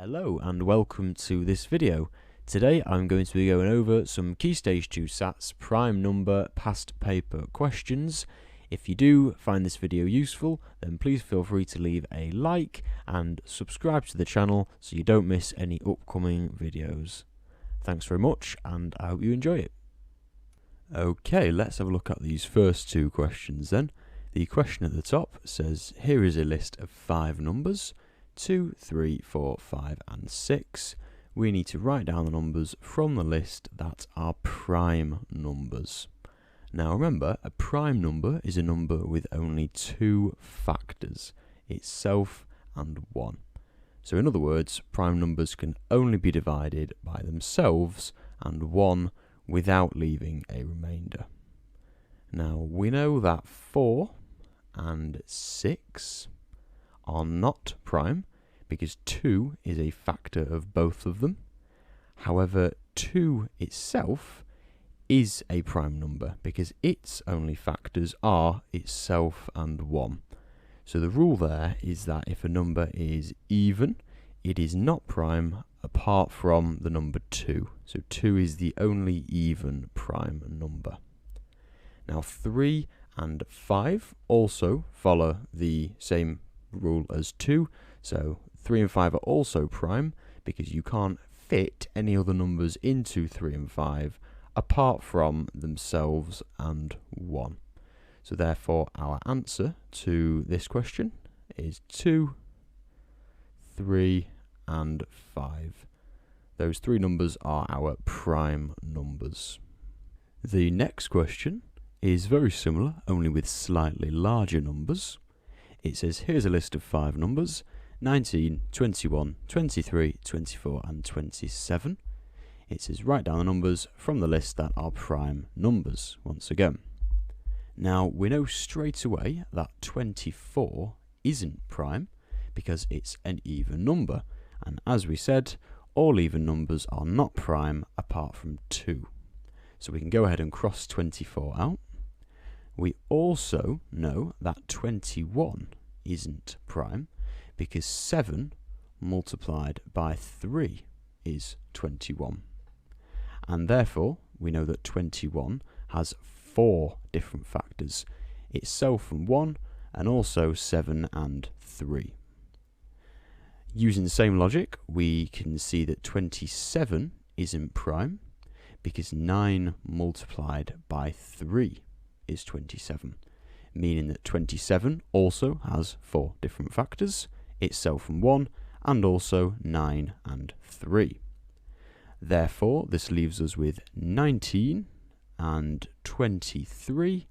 Hello and welcome to this video. Today I'm going to be going over some Key Stage 2 SATs prime number past paper questions. If you do find this video useful, then please feel free to leave a like and subscribe to the channel so you don't miss any upcoming videos. Thanks very much and I hope you enjoy it. Okay, let's have a look at these first two questions then. The question at the top says, here is a list of 5 numbers. 2, 3, 4, 5 and 6. We need to write down the numbers from the list that are prime numbers. Now remember, a prime number is a number with only 2 factors, itself and 1. So in other words, prime numbers can only be divided by themselves and 1 without leaving a remainder. Now we know that 4 and 6 are not prime because 2 is a factor of both of them. However, 2 itself is a prime number because its only factors are itself and 1. So the rule there is that if a number is even, it is not prime apart from the number 2. So 2 is the only even prime number. Now 3 and 5 also follow the same rule as 2, so 3 and 5 are also prime because you can't fit any other numbers into 3 and 5 apart from themselves and 1. So therefore our answer to this question is 2, 3 and 5. Those 3 numbers are our prime numbers. The next question is very similar, only with slightly larger numbers. It says, here's a list of 5 numbers, 19, 21, 23, 24 and 27. It says, write down the numbers from the list that are prime numbers, once again. Now, we know straight away that 24 isn't prime, because it's an even number. And as we said, all even numbers are not prime apart from 2. So we can go ahead and cross 24 out. We also know that 21 isn't prime because 7 multiplied by 3 is 21. And therefore, we know that 21 has 4 different factors, itself and 1, and also 7 and 3. Using the same logic, we can see that 27 isn't prime because 9 multiplied by 3 is 27, meaning that 27 also has 4 different factors, itself and 1, and also 9 and 3. Therefore, this leaves us with 19 and 23,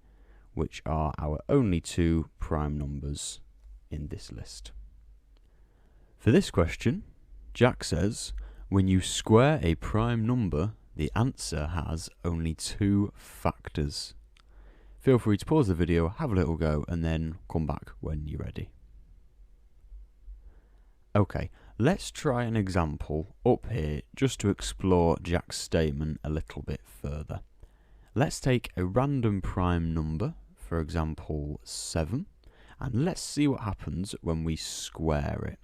which are our only 2 prime numbers in this list. For this question, Jack says, when you square a prime number, the answer has only 2 factors. Feel free to pause the video, have a little go, and then come back when you're ready. Okay, let's try an example up here just to explore Jack's statement a little bit further. Let's take a random prime number, for example 7, and let's see what happens when we square it.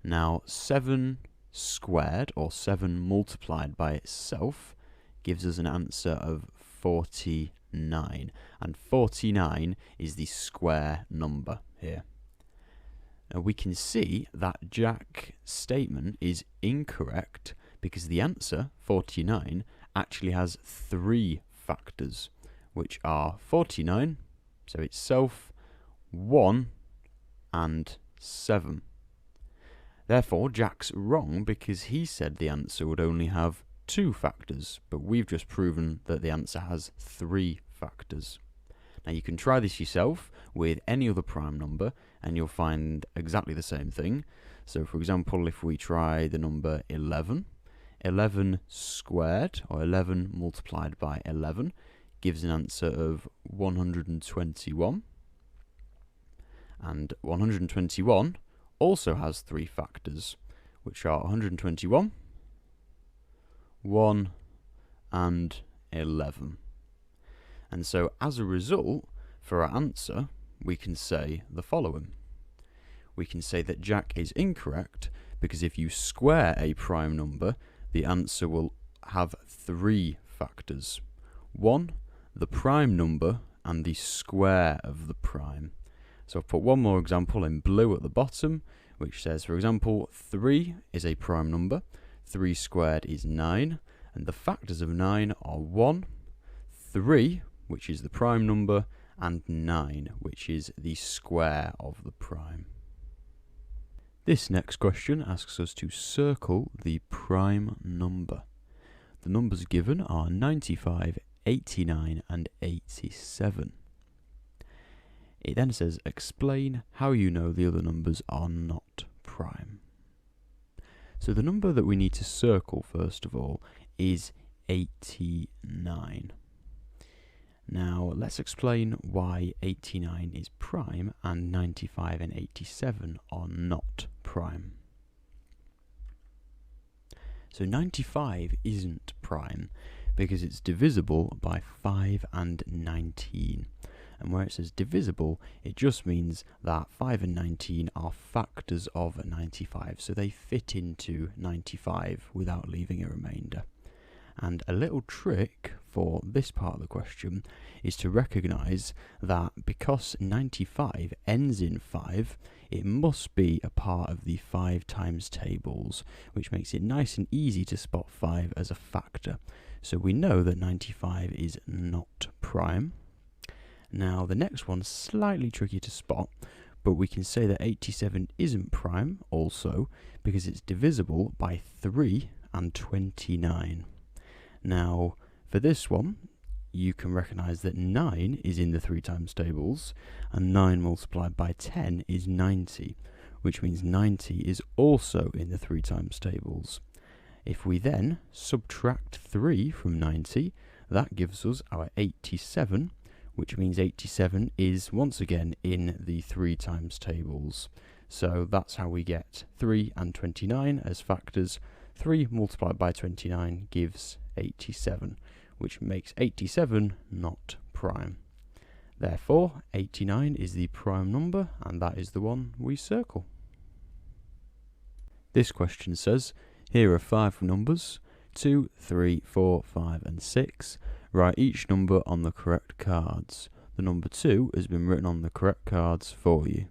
Now 7 squared, or 7 multiplied by itself, gives us an answer of 49, and 49 is the square number here. Now we can see that Jack's statement is incorrect because the answer, 49, actually has 3 factors, which are 49, so itself, 1, and 7. Therefore, Jack's wrong because he said the answer would only have 2 factors, but we've just proven that the answer has 3 factors. Now you can try this yourself with any other prime number and you'll find exactly the same thing. So for example, if we try the number 11, 11 squared, or 11 multiplied by 11, gives an answer of 121. And 121 also has 3 factors, which are 121, 1, and 11. And so as a result, for our answer, we can say the following. We can say that Jack is incorrect because if you square a prime number, the answer will have 3 factors. 1, the prime number, and the square of the prime. So I've put one more example in blue at the bottom, which says, for example, 3 is a prime number, 3 squared is 9, and the factors of 9 are 1, 3, which is the prime number, and 9, which is the square of the prime. This next question asks us to circle the prime number. The numbers given are 95, 89, and 87. It then says, explain how you know the other numbers are not prime. So the number that we need to circle, first of all, is 89. Now, let's explain why 89 is prime and 95 and 87 are not prime. So 95 isn't prime because it's divisible by 5 and 19. And where it says divisible, it just means that 5 and 19 are factors of 95, so they fit into 95 without leaving a remainder. And a little trick for this part of the question is to recognise that because 95 ends in 5, it must be a part of the 5 times tables, which makes it nice and easy to spot 5 as a factor. So we know that 95 is not prime. Now the next one's slightly tricky to spot, but we can say that 87 isn't prime also because it's divisible by 3 and 29. Now for this one, you can recognise that 9 is in the 3 times tables, and 9 multiplied by 10 is 90, which means 90 is also in the 3 times tables. If we then subtract 3 from 90, that gives us our 87, which means 87 is once again in the 3 times tables. So that's how we get 3 and 29 as factors. 3 multiplied by 29 gives 87, which makes 87 not prime. Therefore, 89 is the prime number, and that is the one we circle. This question says, here are 5 numbers, 2, 3, 4, 5 and 6. Write each number on the correct cards. The number 2 has been written on the correct cards for you.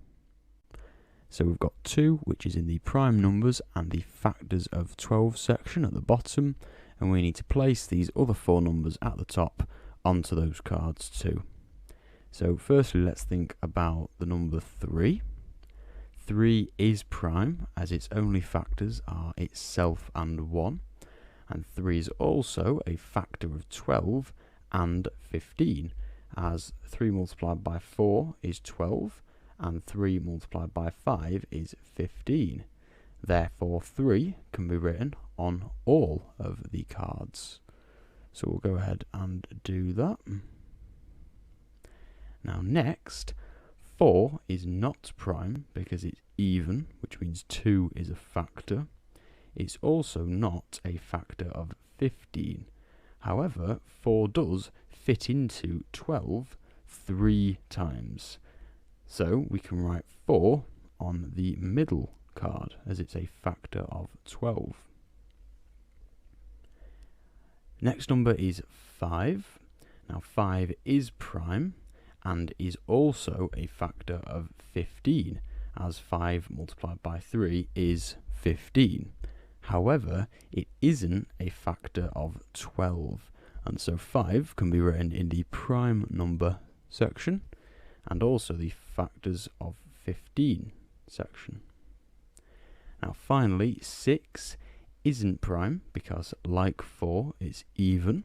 So we've got 2, which is in the prime numbers and the factors of 12 section at the bottom, and we need to place these other 4 numbers at the top onto those cards too. So firstly, let's think about the number 3. 3 is prime, as its only factors are itself and 1. And 3 is also a factor of 12 and 15, as 3 multiplied by 4 is 12, and 3 multiplied by 5 is 15. Therefore, 3 can be written on all of the cards. So we'll go ahead and do that. Now next, 4 is not prime because it's even, which means 2 is a factor. It's also not a factor of 15. However, 4 does fit into 12 3 times. So we can write 4 on the middle card as it's a factor of 12. Next number is 5. Now 5 is prime and is also a factor of 15, as 5 multiplied by 3 is 15. However, it isn't a factor of 12, and so 5 can be written in the prime number section and also the factors of 15 section. Now finally, 6 isn't prime because, like 4, it's even,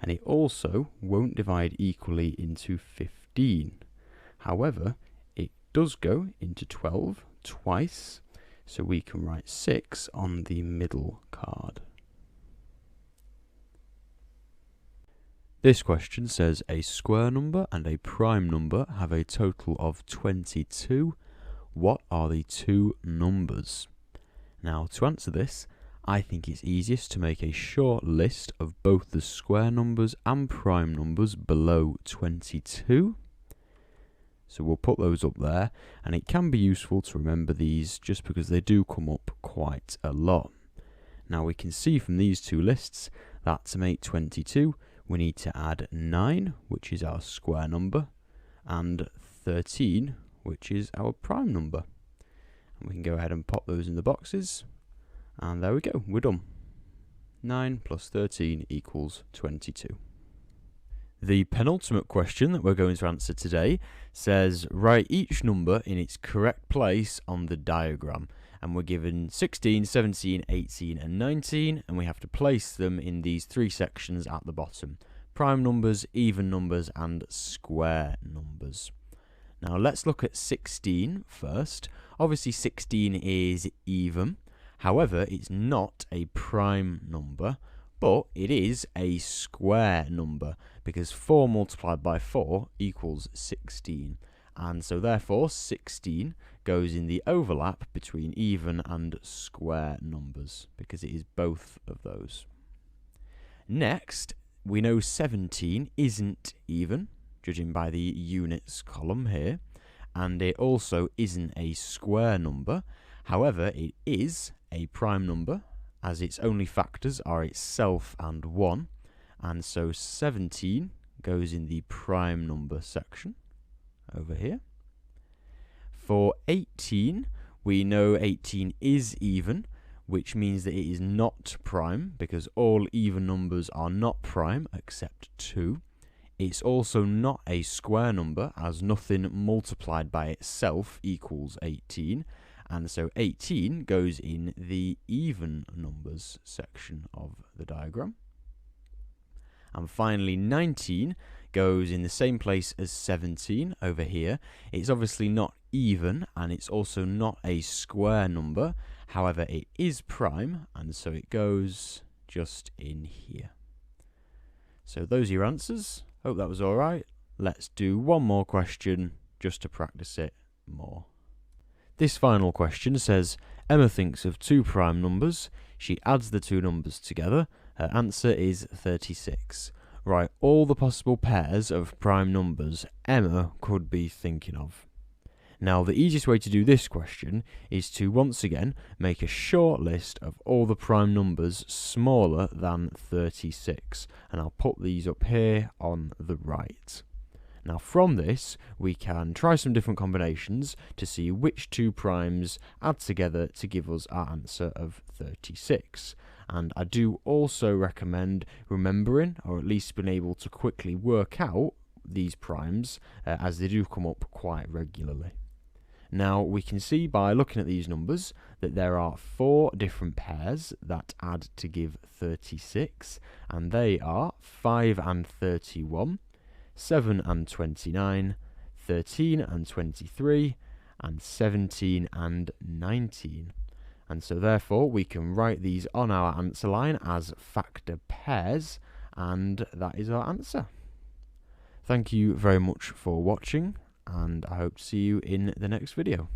and it also won't divide equally into 15. However, it does go into 12 twice, so we can write 6 on the middle card. This question says a square number and a prime number have a total of 22. What are the 2 numbers? Now, to answer this, I think it's easiest to make a short list of both the square numbers and prime numbers below 22. So we'll put those up there, and it can be useful to remember these just because they do come up quite a lot. Now we can see from these two lists that to make 22 we need to add 9, which is our square number, and 13, which is our prime number. And we can go ahead and pop those in the boxes, and there we go, we're done. 9 plus 13 equals 22. The penultimate question that we're going to answer today says, write each number in its correct place on the diagram. And we're given 16, 17, 18 and 19, and we have to place them in these three sections at the bottom: prime numbers, even numbers and square numbers. Now let's look at 16 first. Obviously 16 is even, however it's not a prime number, but it is a square number because 4 multiplied by 4 equals 16. And so therefore 16 goes in the overlap between even and square numbers because it is both of those. Next, we know 17 isn't even, judging by the units column here, and it also isn't a square number. However, it is a prime number, as its only factors are itself and 1, and so 17 goes in the prime number section over here. For 18, we know 18 is even, which means that it is not prime because all even numbers are not prime except 2. It's also not a square number as nothing multiplied by itself equals 18. And so 18 goes in the even numbers section of the diagram. And finally 19 goes in the same place as 17 over here. It's obviously not even and it's also not a square number. However, it is prime and so it goes just in here. So those are your answers. Hope that was alright. Let's do one more question just to practice it more. This final question says, Emma thinks of two prime numbers. She adds the two numbers together. Her answer is 36. Write all the possible pairs of prime numbers Emma could be thinking of. Now, the easiest way to do this question is to once again make a short list of all the prime numbers smaller than 36. And I'll put these up here on the right. Now from this, we can try some different combinations to see which two primes add together to give us our answer of 36. And I do also recommend remembering, or at least being able to quickly work out these primes, as they do come up quite regularly. Now we can see by looking at these numbers that there are 4 different pairs that add to give 36, and they are 5 and 31, 7 and 29, 13 and 23, and 17 and 19. And so therefore we can write these on our answer line as factor pairs, and that is our answer. Thank you very much for watching, and I hope to see you in the next video.